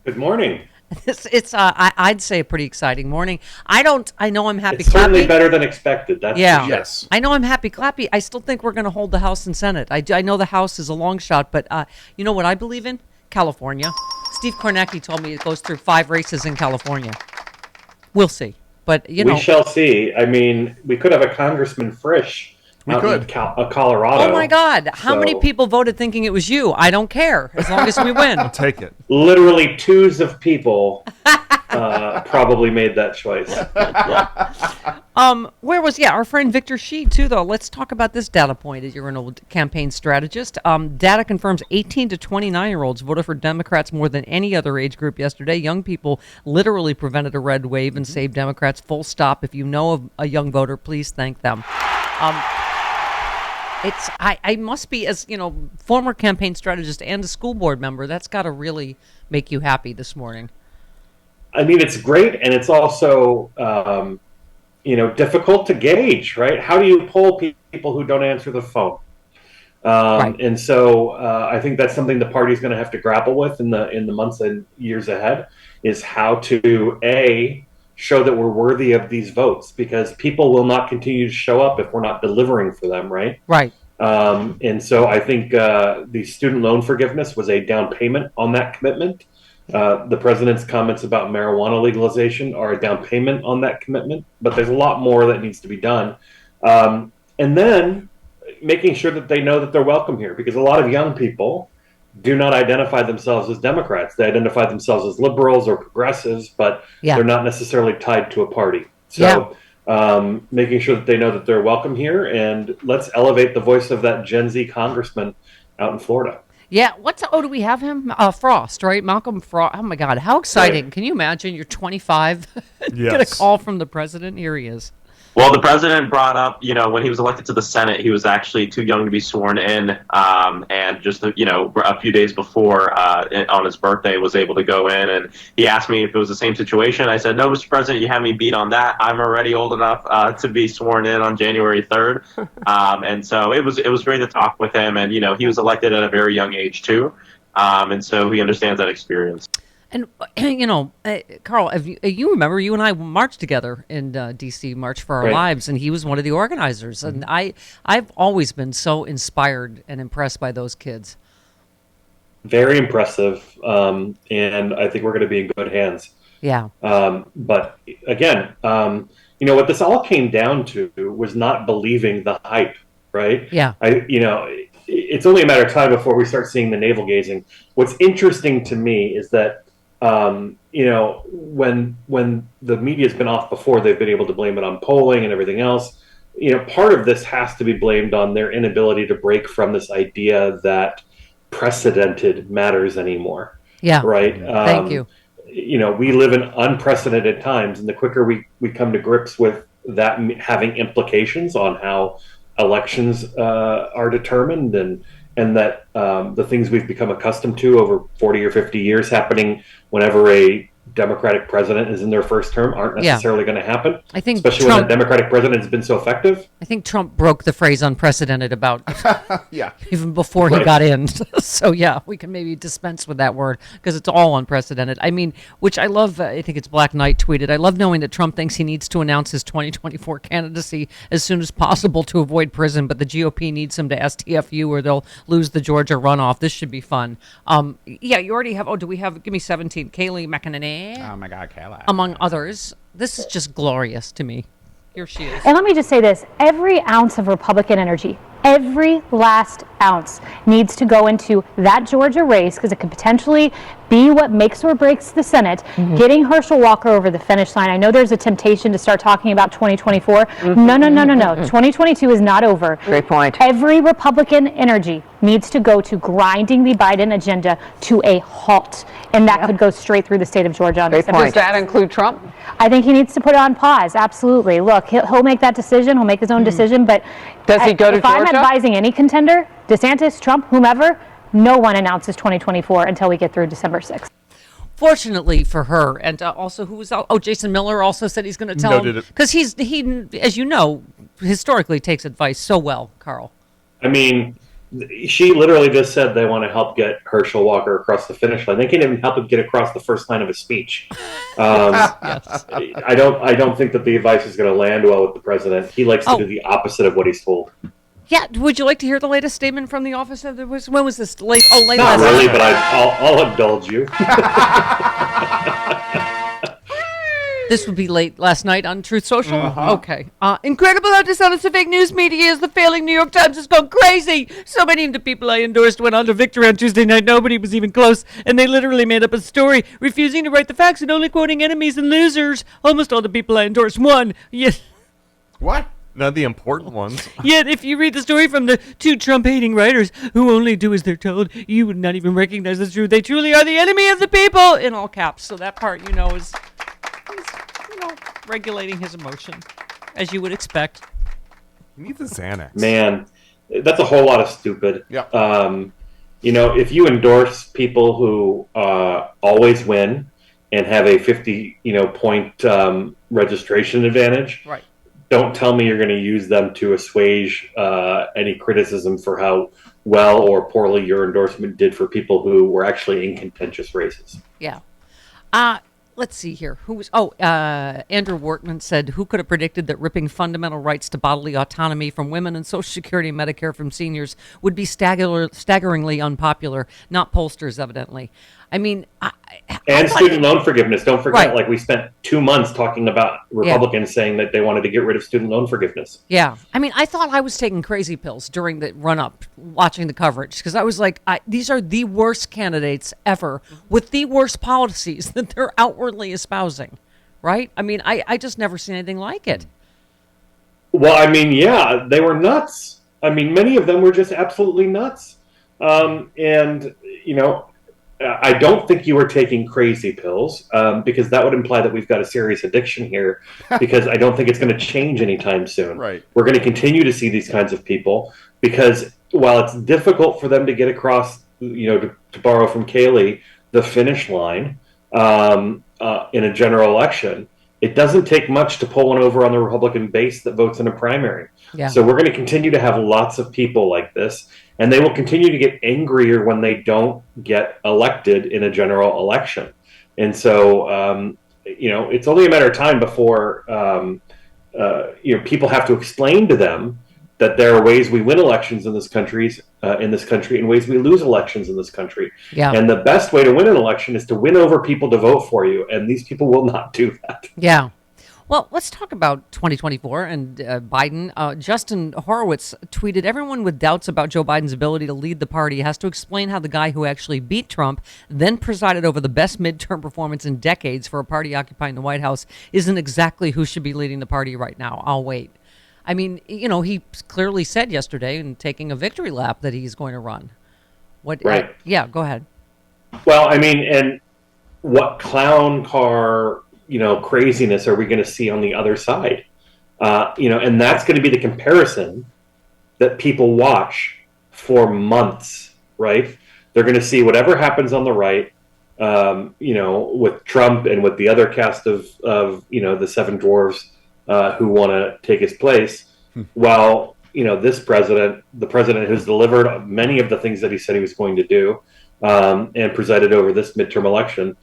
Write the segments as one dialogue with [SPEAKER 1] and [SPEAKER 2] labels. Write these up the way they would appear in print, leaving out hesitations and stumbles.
[SPEAKER 1] Good morning.
[SPEAKER 2] I'd say a pretty exciting morning. I know I'm happy
[SPEAKER 1] It's certainly
[SPEAKER 2] clappy.
[SPEAKER 1] better than expected. That's for
[SPEAKER 2] Yeah.
[SPEAKER 1] sure.
[SPEAKER 3] Yes.
[SPEAKER 2] I know I'm happy clappy. I still think we're going to hold the House and Senate. I know the House is a long shot, but you know what I believe in? California. Steve Kornacki told me it goes through 5 races in California. We'll see. But,
[SPEAKER 1] We shall see. I mean, we could have a Congressman Frisch
[SPEAKER 3] We
[SPEAKER 1] out
[SPEAKER 3] could.
[SPEAKER 1] in Colorado.
[SPEAKER 2] oh my God, how many
[SPEAKER 1] So,
[SPEAKER 2] people voted thinking it was you? I don't care as long as we win.
[SPEAKER 3] Take it.
[SPEAKER 1] literally twos of people probably made that choice.
[SPEAKER 2] Our friend Victor Shi too though. Let's talk about this data point as you're an old campaign strategist. Data confirms 18 to 29-year-olds voted for Democrats more than any other age group yesterday. Young people literally prevented a red wave and saved Democrats, full stop. If you know of a young voter, please thank them. I must be, as former campaign strategist and a school board member, that's got to really make you happy this morning.
[SPEAKER 1] I mean, it's great, and it's also difficult to gauge, right? How do you poll people who don't answer the phone?
[SPEAKER 2] Right.
[SPEAKER 1] And so I think that's something the party's going to have to grapple with in the months and years ahead, is how to show that we're worthy of these votes, because people will not continue to show up if we're not delivering for them, right?
[SPEAKER 2] Right.
[SPEAKER 1] And so I think the student loan forgiveness was a down payment on that commitment. The president's comments about marijuana legalization are a down payment on that commitment, but there's a lot more that needs to be done. And then making sure that they know that they're welcome here, because a lot of young people do not identify themselves as Democrats. They identify themselves as liberals or progressives, but they're not necessarily tied to a party. So making sure that they know that they're welcome here, and let's elevate the voice of that Gen Z congressman out in Florida.
[SPEAKER 2] Yeah, do we have him? Frost, right? Malcolm Frost. Oh my God, how exciting.
[SPEAKER 1] Right.
[SPEAKER 2] Can you imagine you're 25, get a
[SPEAKER 3] Yes.
[SPEAKER 2] call from the president? Here he is.
[SPEAKER 4] Well, the president brought up, when he was elected to the Senate, he was actually too young to be sworn in, and just, a few days before, on his birthday, was able to go in, and he asked me if it was the same situation. I said, no, Mr. President, you have me beat on that. I'm already old enough to be sworn in on January 3rd, and so it was great to talk with him, and, he was elected at a very young age, too, and so he understands that experience.
[SPEAKER 2] And, Carl, you remember you and I marched together in D.C., March for Our
[SPEAKER 1] Right.
[SPEAKER 2] Lives, and he was one of the organizers. And I've always been so inspired and impressed by those kids.
[SPEAKER 1] Very impressive, and I think we're going to be in good hands.
[SPEAKER 2] Yeah.
[SPEAKER 1] But again, what this all came down to was not believing the hype, right?
[SPEAKER 2] Yeah.
[SPEAKER 1] It's only a matter of time before we start seeing the navel gazing. What's interesting to me is that, when the media's been off before, they've been able to blame it on polling and everything else. Part of this has to be blamed on their inability to break from this idea that precedented matters anymore.
[SPEAKER 2] Yeah.
[SPEAKER 1] Right.
[SPEAKER 2] Thank you.
[SPEAKER 1] We live in unprecedented times, and the quicker we come to grips with that having implications on how elections are determined, and that the things we've become accustomed to over 40 or 50 years happening whenever a Democratic president is in their first term aren't necessarily going to happen.
[SPEAKER 2] I think
[SPEAKER 1] especially when the Democratic president has been so effective.
[SPEAKER 2] I think Trump broke the phrase unprecedented about
[SPEAKER 3] Yeah.
[SPEAKER 2] even before he
[SPEAKER 1] Right.
[SPEAKER 2] got in. So, yeah, we can maybe dispense with that word because it's all unprecedented. I mean, which I love. I think it's Black Knight tweeted, I love knowing that Trump thinks he needs to announce his 2024 candidacy as soon as possible to avoid prison, but the GOP needs him to STFU or they'll lose the Georgia runoff. This should be fun. You already have, do we have, give me 17, Kayleigh McEnany,
[SPEAKER 3] Oh my God, Kayla.
[SPEAKER 2] among others. This is just glorious to me. Here she is.
[SPEAKER 5] And let me just say this, every ounce of Republican energy, every last ounce needs to go into that Georgia race because it could potentially be what makes or breaks the Senate, getting Herschel Walker over the finish line. I know there's a temptation to start talking about 2024. No. 2022 is not over.
[SPEAKER 6] Great point.
[SPEAKER 5] Every Republican energy needs to go to grinding the Biden agenda to a halt. And that could go straight through the state of Georgia on
[SPEAKER 6] Great
[SPEAKER 5] December
[SPEAKER 6] point. Does
[SPEAKER 5] 6th.
[SPEAKER 6] that include Trump?
[SPEAKER 5] I think he needs to put it on pause. Absolutely. Look, he'll make that decision. He'll make his own decision. But
[SPEAKER 6] Does he go to
[SPEAKER 5] if I'm
[SPEAKER 6] Georgia?
[SPEAKER 5] advising any contender, DeSantis, Trump, whomever, no one announces 2024 until we get through December 6th.
[SPEAKER 2] Fortunately for her, and also who was Jason Miller also said he's going to tell him because he, as you know, historically takes advice so well, Carl.
[SPEAKER 1] I mean, She literally just said they want to help get Herschel Walker across the finish line. They can't even help him get across the first line of a speech.
[SPEAKER 2] Yes.
[SPEAKER 1] I don't think that the advice is going to land well with the president. He likes to do the opposite of what he's told.
[SPEAKER 2] Yeah. Would you like to hear the latest statement from the office of the? When was this? Late
[SPEAKER 1] Not
[SPEAKER 2] last
[SPEAKER 1] really,
[SPEAKER 2] night.
[SPEAKER 1] but I'll indulge you.
[SPEAKER 2] This would be late last night on Truth Social. Okay. Incredible how dishonest the fake news media is. The failing New York Times has gone crazy. So many of the people I endorsed went on to victory on Tuesday night. Nobody was even close. And they literally made up a story, refusing to write the facts and only quoting enemies and losers. Almost all the people I endorsed won. Yet,
[SPEAKER 3] What? Not the important ones.
[SPEAKER 2] yet, if you read the story from the two Trump-hating writers who only do as they're told, you would not even recognize the truth. They truly are the enemy of the people, in all caps. So that part, is regulating his emotion, as you would expect.
[SPEAKER 3] You need the Xanax.
[SPEAKER 1] Man, that's a whole lot of stupid.
[SPEAKER 3] Yeah.
[SPEAKER 1] If you endorse people who always win and have a 50 point registration advantage,
[SPEAKER 2] Right.
[SPEAKER 1] don't tell me you're going to use them to assuage any criticism for how well or poorly your endorsement did for people who were actually in contentious races.
[SPEAKER 2] Yeah. Let's see here. Who was? Andrew Wortman said, "Who could have predicted that ripping fundamental rights to bodily autonomy from women and Social Security and Medicare from seniors would be staggeringly unpopular?" Not pollsters, evidently. I mean,
[SPEAKER 1] And student loan forgiveness. Don't forget,
[SPEAKER 2] Right.
[SPEAKER 1] like we spent 2 months talking about Republicans saying that they wanted to get rid of student loan forgiveness.
[SPEAKER 2] Yeah. I mean, I thought I was taking crazy pills during the run-up, watching the coverage, because I was like, these are the worst candidates ever with the worst policies that they're outwardly espousing, right? I mean, I just never seen anything like it.
[SPEAKER 1] Well, I mean, yeah, they were nuts. I mean, many of them were just absolutely nuts. I don't think you were taking crazy pills because that would imply that we've got a serious addiction here because I don't think it's going to change anytime soon.
[SPEAKER 3] Right.
[SPEAKER 1] We're going to continue to see these kinds of people because while it's difficult for them to get across, to borrow from Kaylee, the finish line in a general election, it doesn't take much to pull one over on the Republican base that votes in a primary.
[SPEAKER 2] Yeah.
[SPEAKER 1] So we're going to continue to have lots of people like this, and they will continue to get angrier when they don't get elected in a general election. And so, it's only a matter of time before, people have to explain to them that there are ways we win elections in this country, and ways we lose elections in this country.
[SPEAKER 2] Yeah.
[SPEAKER 1] And the best way to win an election is to win over people to vote for you, and these people will not do that.
[SPEAKER 2] Yeah. Well, let's talk about 2024 and Biden. Justin Horowitz tweeted, "Everyone with doubts about Joe Biden's ability to lead the party has to explain how the guy who actually beat Trump, then presided over the best midterm performance in decades for a party occupying the White House, isn't exactly who should be leading the party right now. I'll wait." I mean, he clearly said yesterday in taking a victory lap that he's going to run. What?
[SPEAKER 1] Right.
[SPEAKER 2] Yeah, go ahead.
[SPEAKER 1] Well, I mean, and what clown car, craziness are we going to see on the other side? And that's going to be the comparison that people watch for months, right? They're going to see whatever happens on the right, with Trump and with the other cast of the seven dwarves who want to take his place. While, this president, the president who's delivered many of the things that he said he was going to do, and presided over this midterm election,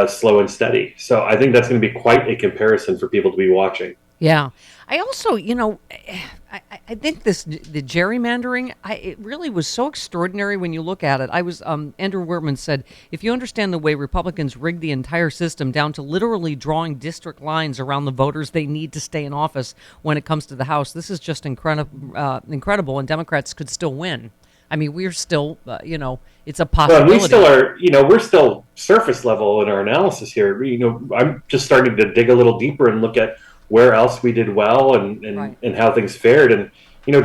[SPEAKER 1] slow and steady. So I think that's going to be quite a comparison for people to be watching.
[SPEAKER 2] Yeah. I also, I think the gerrymandering, it really was so extraordinary when you look at it. Andrew Wertman said, "If you understand the way Republicans rigged the entire system down to literally drawing district lines around the voters they need to stay in office when it comes to the House, this is just incredible, and Democrats could still win." I mean, we're still, it's a possibility.
[SPEAKER 1] Well, we still are, we're still surface level in our analysis here. I'm just starting to dig a little deeper and look at where else we did well and how things fared. And,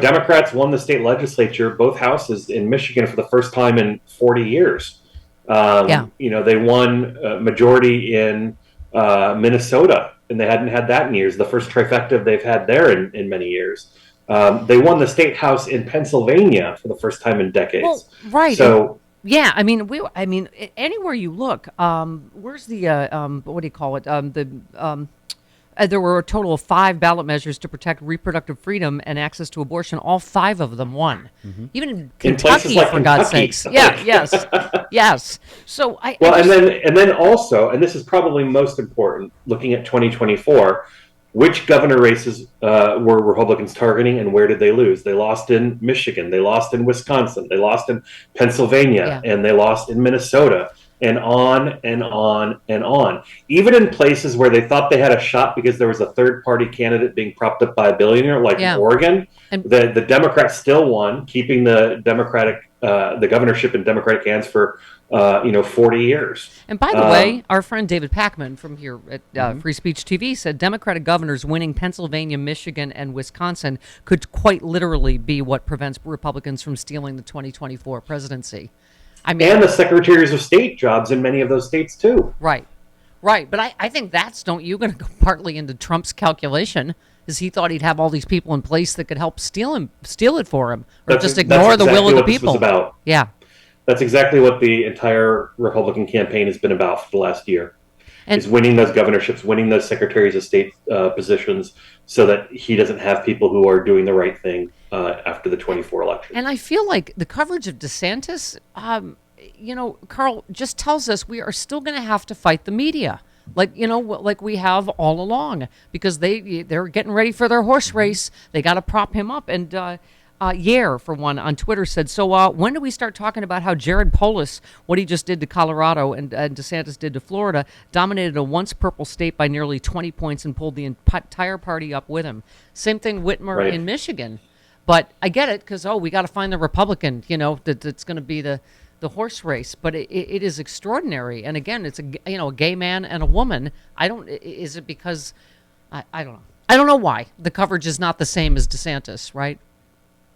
[SPEAKER 1] Democrats won the state legislature, both houses in Michigan for the first time in 40 years. They won a majority in Minnesota, and they hadn't had that in years. The first trifecta they've had there in many years. They won the state house in Pennsylvania for the first time in decades.
[SPEAKER 2] Well, right.
[SPEAKER 1] So,
[SPEAKER 2] yeah, I mean, anywhere you look, where's the what do you call it? there were a total of 5 ballot measures to protect reproductive freedom and access to abortion. All 5 of them won. Even in
[SPEAKER 1] places
[SPEAKER 2] Kentucky,
[SPEAKER 1] like
[SPEAKER 2] for God's
[SPEAKER 1] Kentucky.
[SPEAKER 2] sakes. Yeah, yes, yes. So
[SPEAKER 1] Well, and then also, and this is probably most important, looking at 2024, which governor races were Republicans targeting, and where did they lose? They lost in Michigan, they lost in Wisconsin, they lost in Pennsylvania, and they lost in Minnesota, and on and on and on. Even in places where they thought they had a shot because there was a third-party candidate being propped up by a billionaire, like in Oregon,
[SPEAKER 2] and
[SPEAKER 1] the Democrats still won, keeping the the governorship in Democratic hands for 40 years.
[SPEAKER 2] And by the way, our friend David Pakman from here at Free Speech TV said Democratic governors winning Pennsylvania, Michigan, and Wisconsin could quite literally be what prevents Republicans from stealing the 2024 presidency. I mean,
[SPEAKER 1] and the secretaries of state jobs in many of those states too.
[SPEAKER 2] Right. But I think that's, don't you, going to go partly into Trump's calculation, is he thought he'd have all these people in place that could help steal it for him, or just ignore the will of the people.
[SPEAKER 1] This was about.
[SPEAKER 2] Yeah.
[SPEAKER 1] That's exactly what the entire Republican campaign has been about for the last year,
[SPEAKER 2] and
[SPEAKER 1] is winning those governorships, winning those secretaries of state positions, so that he doesn't have people who are doing the right thing after the 24 election.
[SPEAKER 2] And I feel like the coverage of DeSantis, Karl, just tells us we are still going to have to fight the media, like we have all along, because they're getting ready for their horse race. They got to prop him up. And Yair, for one, on Twitter said, so when do we start talking about how Jared Polis, what he just did to Colorado and DeSantis did to Florida, dominated a once purple state by nearly 20 points and pulled the entire party up with him? Same thing Whitmer in Michigan. But I get it, because, we got to find the Republican, that's going to be the horse race. But it is extraordinary. And again, it's a gay man and a woman. Is it because, I don't know. I don't know why the coverage is not the same as DeSantis, right?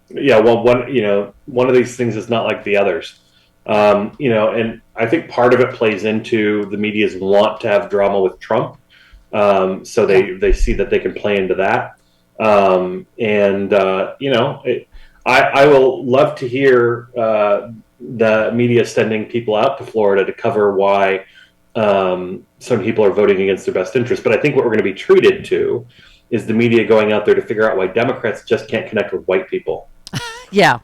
[SPEAKER 1] Yeah, well, one of these things is not like the others, and I think part of it plays into the media's want to have drama with Trump, so they see that they can play into that, I will love to hear the media sending people out to Florida to cover why some people are voting against their best interest, but I think what we're going to be treated to is the media going out there to figure out why Democrats just can't connect with white people.
[SPEAKER 2] Yeah.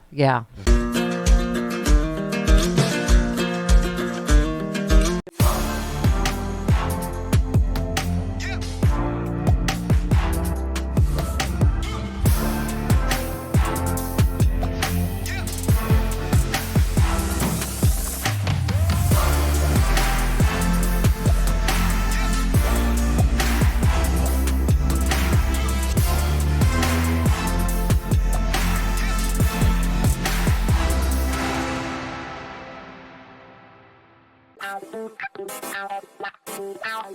[SPEAKER 6] Ow.